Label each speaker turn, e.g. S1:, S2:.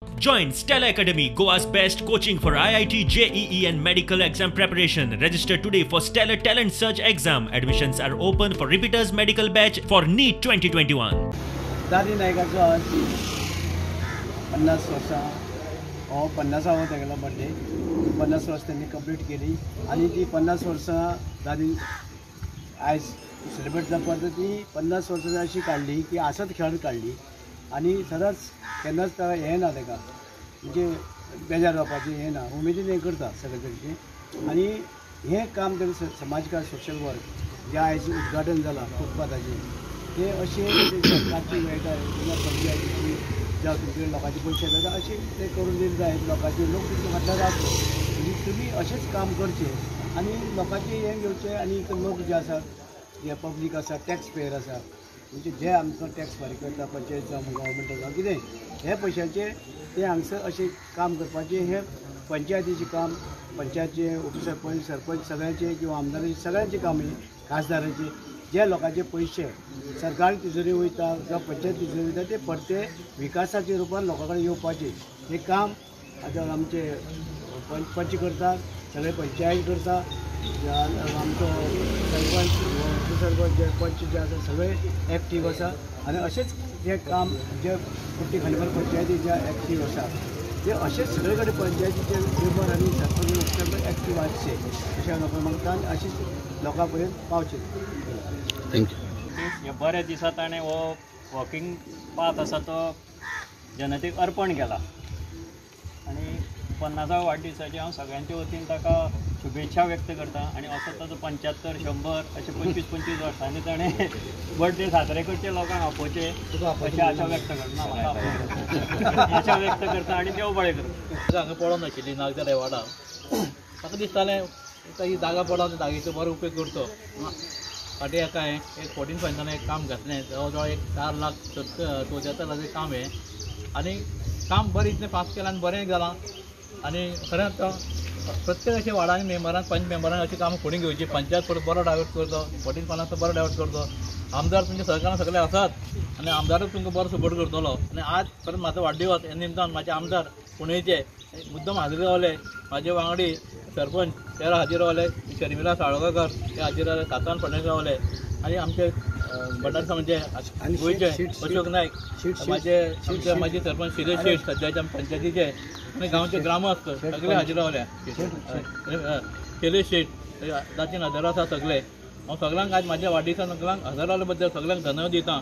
S1: Join Stella Academy, Goa's best coaching for IIT, JEE and medical exam preparation. Register today for Stellar Talent Search exam. Admissions are open for repeaters medical batch for NEET 2021.
S2: दादी नायकाचो आज 50 वर्सां हो 50वा तेगेलो birthday 50 वर्सां त्यांनी complete केली आणि ती 50 वर्सां दादी आज सेलिब्रेट जावपाक ती 50 वर्सां अशी काढली की आसत खेळत काढली आणि सदांच केन्नाच हें ना ताका म्हणजे बेजार जावपाचें हें ना उमेदीन हें करता सगळे तरेचें आणि हें काम तेणें समाजकार सोशल वर्क जे आयज उद्घाटन जालां फुटपाथाचें ते अशें सरकारची मेळटा किंवा पंचायतीची ज्या तुमचे लोकांचे पयशे येता अशें ते करून दिले जाय लोकांचे लोक तुमच्या फाटल्यान रावतलो म्हणजे तुमी अशेंच काम करचें आनी लोकांचें हें घेवचें आनी लोक जे आसात जे पब्लीक आसा टॅक्स पेयर आसा म्हणजे जे आमकां टॅक्स फारीक करता पंचायत जावं गव्हर्मेंट जावं कितें हे पयशांचे ते हांगसर अशें काम करपाचें हें पंचायतीचें काम पंचायतचे उपसरपंच सरपंच सगळ्यांचें किंवा आमदारांचें सगळ्यांचें काम खासदारांचें जे लोकांचे पयशे सरकारी तिजोरी वयता किंवा पंचायत तिजोरी वयता ते परते विकासाच्या रुपान लोकां कडेन येवपाचें हें काम आतां आमचे पंच करता सगळे पंचायत करता आमचो सरपंच उपसरपंच जे पंच जे आसा सगळे एक्टीव आसा आनी अशेंच जें काम जे कुट्टी खांडेपार पंचायती जे एक्टीव आसा ते अशेंच सगळे कडेन पंचायतीचे मेंबर आनी सरपंच उपसरपंच एक्टीव आसचे अशें लोकांक मागता आनी अशेंच लोकां पर्यंत पावचे.
S3: थँक्यू. हे बऱ्या दिसा ताणें हो वॉकिंग पाथ आसा तो जनतेक अर्पण केला आनी 50व्या वाडदिसाचे हांव सगळ्यांच्या वतीन ताका शुभेच्छा व्यक्त करता आनी असो ताचो 75 100 अशे 25 वर्सांनी ताणें बर्थडे साजरे करचे लोकांक आपोवचे अशें आशा व्यक्त करता आशा व्यक्त करता आनी देव बळें करता.
S4: हांगा पडोन नाशिल्ली नागदर वाडा म्हाका दिसतालें ही जागा पडोन जागेचो बरो उपेग करचो. फाटीं एका एक 14 फायनान एक काम घातलें जवळ जवळ एक 4 लाख 74,000 काम हें आनी काम बरें इतलें फास्ट केलां आनी बरें जालां आनी खरेंच प्रत्येक अशें वाडांनी मेंबरान पंच मेंबरान अशी कामां फुडें घेवची पंचायत बरो डायवर्ट करचो 14 फायनांचो बरो डायवर्ट करचो आमदार तुमच्या सहकारान सगळे आसात आनी आमदारूच तुमकां बरो सपोर्ट करतलो आनी आज खरेंच म्हाजो वाडदिवस हे निमतान म्हाजे आमदार पुणेचे मुद्दम हाजीर रावले म्हाजे वांगडी सरपंच तेरा हाजीर रावले शर्मिला साळगांवकर ते हाजीर रावले कातान फडणवीस रावले आनी आमचे भंडार समाजाचे गोंयचे अशोक नायक माझे सरपंच शिरेश शेठ सध्याच्या पंचायतीचे आनी गांवचे ग्रामस्थ सगळे हाजीर रावले शिरेश शेठ ताची नदर आसा सगळे हांव सगळ्यांक आज म्हाज्या वाडदिसा सगळ्यांक हजर रावले बद्दल सगळ्यांक धन्यवाद दिता.